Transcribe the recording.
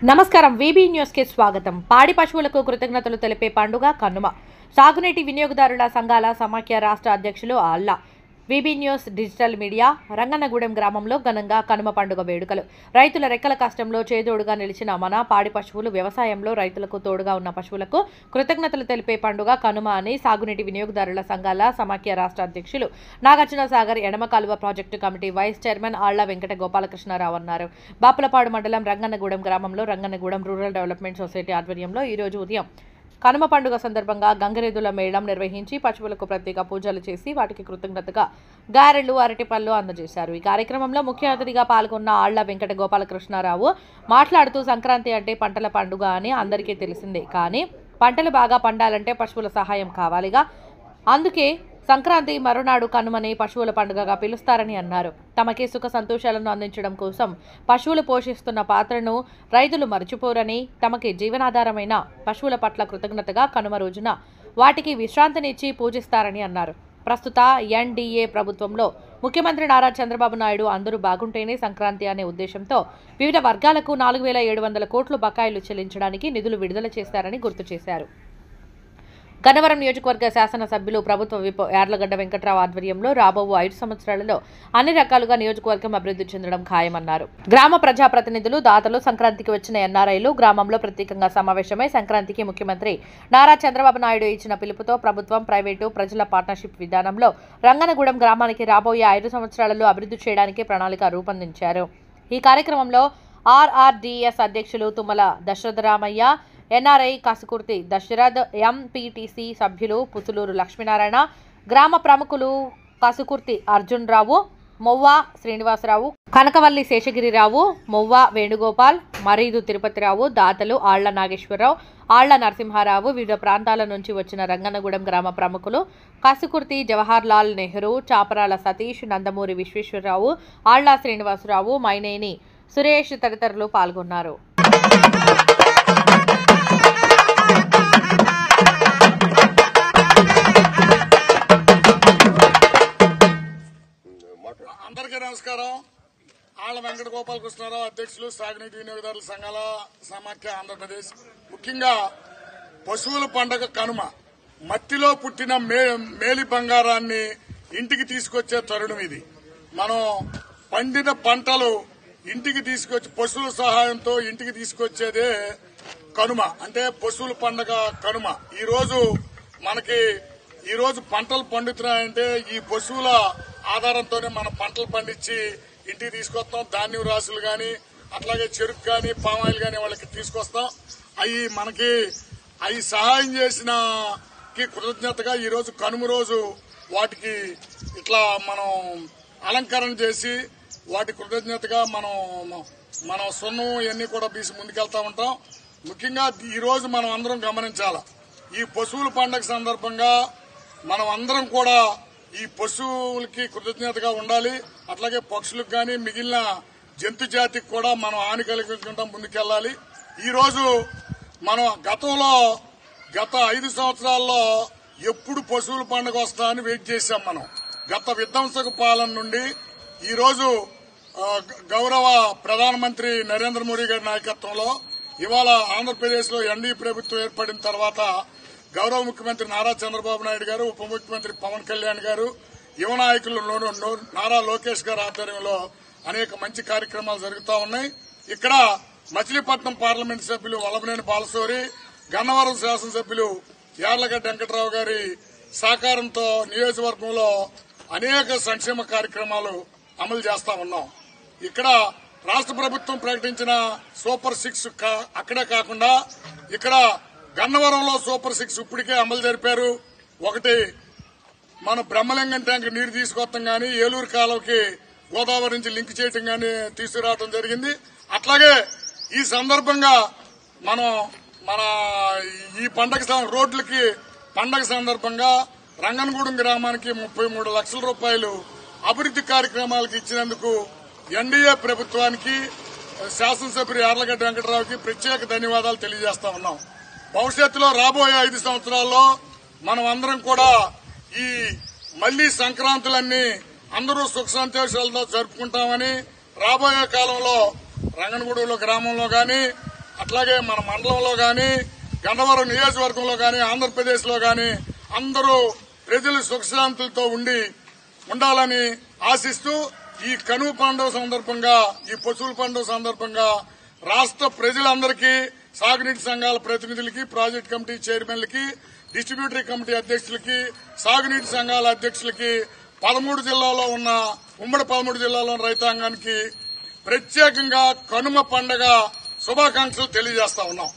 నమస్కారం VB news కి స్వాగతం. పాడి పశువులకు కృతజ్ఞతలు తెలిపే పండుగ కనుమ. సాగునీటి వినియోగదారుల సంఘాల సమాఖ్య రాష్ట్ర అధ్యక్షులు Alla. VB news digital media. Ranganagudem గ్రామంలో ఘనంగా కనుమ పండుగ వేడుకలు. రైతుల రెక్కల కష్టంలో చేదోడుగా నిలిచిన మన పాడి పశువులు, వ్యవసాయంలో రైతులకు తోడుగా ఉన్న పశువులకు కృతజ్ఞతలు తెలిపే పండుగ కనుమ అని సాగునీటి వినియోగదారుల సంఘాల సమాఖ్య రాష్ట్ర అధ్యక్షులు నాగార్జున సాగర్ ఎడమ కాలువ ప్రాజెక్టు కమిటీ వైస్ చైర్మన్ ఆళ్ల వెంకట గోపాలకృష్ణారావు అన్నారు. బాపులపాడు మండలం రంగన్నగూడెం గ్రామంలో రంగన్నగూడెం రూరల్ డెవలప్మెంట్ సొసైటీ ఆధ్వర్యంలో ఈ రోజు ఉదయం కనుమ పండుగ సందర్భంగా గంగరెద్దుల మేళం నిర్వహించి పశువులకు ప్రత్యేక పూజలు చేసి వాటికి కృతజ్ఞతగా గారెలు, అరటిపళ్ళు అందజేశారు. ఈ కార్యక్రమంలో ముఖ్య అతిథిగా పాల్గొన్న ఆళ్ల వెంకట గోపాలకృష్ణారావు మాట్లాడుతూ సంక్రాంతి అంటే పంటల పండుగ అని అందరికీ తెలిసిందే, కానీ పంటలు బాగా పండాలంటే పశువుల సహాయం కావాలిగా. అందుకే సంక్రాంతి మరునాడు కనుమని పశువుల పండుగగా పిలుస్తారని అన్నారు. తమకి సుఖ సంతోషాలను అందించడం కోసం పశువులు పోషిస్తున్న పాత్రను రైతులు మర్చిపోరని, తమకి జీవనాధారమైన పశువుల పట్ల కృతజ్ఞతగా కనుమ రోజున వాటికి విశ్రాంతినిచ్చి పూజిస్తారని అన్నారు. ప్రస్తుత ఎన్డీఏ ప్రభుత్వంలో ముఖ్యమంత్రి నారా చంద్రబాబు నాయుడు అందరూ బాగుంటేనే సంక్రాంతి అనే ఉద్దేశంతో వివిధ వర్గాలకు 4,700 కోట్లు బకాయిలు చెల్లించడానికి నిధులు విడుదల చేశారని గుర్తు చేశారు. గన్నవరం నియోజకవర్గ శాసనసభ్యులు ప్రభుత్వ విప్ యార్లగడ్డ వెంకట్రావు ఆధ్వర్యంలో రాబో 5 సంవత్సరాలలో అన్ని రకాలుగా నియోజకవర్గం అభివృద్ధి చెందడం ఖాయమన్నారు. గ్రామ ప్రజాప్రతినిధులు, దాతలు, సంక్రాంతికి వచ్చిన ఎన్ఆర్ఐలు గ్రామంలో ప్రత్యేకంగా సమావేశమై సంక్రాంతికి ముఖ్యమంత్రి నారా చంద్రబాబు నాయుడు ఇచ్చిన పిలుపుతో ప్రభుత్వం, ప్రైవేటు, ప్రజల పార్ట్నర్షిప్ విధానంలో రంగన్నగూడెం గ్రామానికి రాబోయే 5 సంవత్సరాలలో అభివృద్ధి చేయడానికి ప్రణాళిక రూపొందించారు. ఈ కార్యక్రమంలో ఆర్ఆర్డీఎస్ అధ్యక్షులు తుమ్మల దశరథరామయ్య, ఎన్ఆర్ఐ కాసుకుర్తి దశరథ్, ఎంపీటీసీ సభ్యులు పుసులూరు లక్ష్మీనారాయణ, గ్రామ ప్రముఖులు కాసుకుర్తి అర్జున్ రావు, మొవ్వ శ్రీనివాసరావు, కనకవల్లి శేషగిరిరావు, మొవ్వ వేణుగోపాల్, మరీదు తిరుపతిరావు, దాతలు ఆళ్ల నాగేశ్వరరావు, ఆళ్ల నరసింహారావు, వివిధ ప్రాంతాల నుంచి వచ్చిన రంగన్నగూడెం గ్రామ ప్రముఖులు కాసుకుర్తి జవహర్లాల్ నెహ్రూ, చాపరాల సతీష్, నందమూరి విశ్వేశ్వరరావు, ఆళ్ల శ్రీనివాసరావు, మైనేని సురేష్ తదితరులు పాల్గొన్నారు. అందరికీ నమస్కారం. ఆళ్ల వెంకట గోపాలకృష్ణారావు, అధ్యక్షులు సాగునీటి వినియోగదారుల సంఘాల సమాఖ్య ఆంధ్రప్రదేశ్. ముఖ్యంగా పశువుల పండగ కనుమ మట్టిలో పుట్టిన మేలి బంగారాన్ని ఇంటికి తీసుకొచ్చే తరుణం ఇది. మనం పండిన పంటలు ఇంటికి తీసుకొచ్చి పశువుల సహాయంతో ఇంటికి తీసుకొచ్చేదే కనుమ, అంటే పశువుల పండగ కనుమ. ఈ రోజు పంటలు పండుతున్నాయంటే ఈ పశువుల ఆధారంతోనే మనం పంటలు పండించి ఇంటికి తీసుకొస్తాం. ధాన్యం రాసులు గాని, అట్లాగే చెరుకు గాని, పామాయిల్ గాని వాళ్ళకి తీసుకొస్తాం. అవి సహాయం చేసిన కృతజ్ఞతగా ఈ రోజు కనుమ రోజు వాటికి ఇట్లా మనం అలంకరణ చేసి వాటి కృతజ్ఞతగా మనం సొన్నం ఇవన్నీ కూడా బీసి ముందుకెళ్తా ఉంటాం. ముఖ్యంగా ఈ రోజు మనం అందరం గమనించాలా, ఈ పశువుల పండుగ సందర్భంగా మనం అందరం కూడా ఈ పశువులకి కృతజ్ఞతగా ఉండాలి. అట్లాగే పక్షులకు గాని, మిగిలిన జంతు జాతికి కూడా మనం హాని కలిగించకుండా ముందుకెళ్లాలి. ఈ రోజు మనం గత 5 సంవత్సరాల్లో ఎప్పుడు పశువుల పండుగ వస్తా అని వెయిట్ చేశాం. మనం గత విధ్వంసక పాలన నుండి ఈ రోజు గౌరవ ప్రధానమంత్రి నరేంద్ర మోడీ గారి నాయకత్వంలో ఇవాళ ఆంధ్రప్రదేశ్ లో ఎన్డీఏ ప్రభుత్వం ఏర్పడిన తర్వాత గౌరవ ముఖ్యమంత్రి నారా చంద్రబాబు నాయుడు గారు, ఉప ముఖ్యమంత్రి పవన్ కళ్యాణ్ గారు, యువ నాయకులు నారా లోకేష్ గారి ఆధ్వర్యంలో అనేక మంచి కార్యక్రమాలు జరుగుతూ ఉన్నాయి. ఇక్కడ మచిలీపట్నం పార్లమెంట్ సభ్యులు వల్లభనేని బాలశౌరి, గన్నవరం శాసనసభ్యులు యార్లగడ్డ వెంకట్రావు గారి సహకారంతో నియోజకవర్గంలో అనేక సంక్షేమ కార్యక్రమాలు అమలు చేస్తా ఉన్నాం. ఇక్కడ రాష్ట్ర ప్రభుత్వం ప్రకటించిన సూపర్ 6 అక్కడే కాకుండా ఇక్కడ గన్నవరంలో సూపర్ 6 ఇప్పటికే అమలు జరిపారు. ఒకటి మన బ్రహ్మలింగం ట్యాంక్ నీరు తీసుకొస్తాం గానీ, ఏలూరు కాలువకి గోదావరి నుంచి లింక్ చేయటం గానీ తీసుకురావడం జరిగింది. అట్లాగే ఈ సందర్భంగా మన ఈ రోడ్లకి పండగ సందర్భంగా రంగన్నగూడెం గ్రామానికి 33 లక్షల రూపాయలు అభివృద్ది కార్యక్రమాలకు ఇచ్చినందుకు ఎన్డీఏ ప్రభుత్వానికి, శాసనసభ్యులు యార్లగడ్డ వెంకటరావుకి ప్రత్యేక ధన్యవాదాలు తెలియజేస్తా ఉన్నాం. భవిష్యత్తులో రాబోయే 5 సంవత్సరాల్లో మనం అందరం కూడా ఈ మళ్లీ సంక్రాంతులన్నీ అందరూ సుఖ సంతోషాలతో జరుపుకుంటామని, రాబోయే కాలంలో రంగనగూడెంలో గ్రామంలో గాని అట్లాగే మన మండలంలో గాని గన్నవరం నియోజకవర్గంలో గాని ఆంధ్రప్రదేశ్ లో గాని అందరూ ప్రజలు సుఖశాంతులతో ఉండాలని ఆశిస్తూ ఈ కనుమ పండుగ సందర్భంగా ఈ పశువుల పండుగ సందర్భంగా రాష్ట్ర ప్రజలందరికీ సాగునీటి సంఘాల ప్రతినిధులకి ప్రాజెక్టు కమిటీ చైర్మన్లకి డిస్ట్రిబ్యూటరీ కమిటీ అధ్యక్షులకి సాగునీటి సంఘాల అధ్యక్షులకి 13 జిల్లాలో ఉన్న ఉమ్మడి 13 జిల్లాలో రైతాంగానికి ప్రత్యేకంగా కనుమ పండుగ శుభాకాంక్షలు తెలియజేస్తా ఉన్నాం.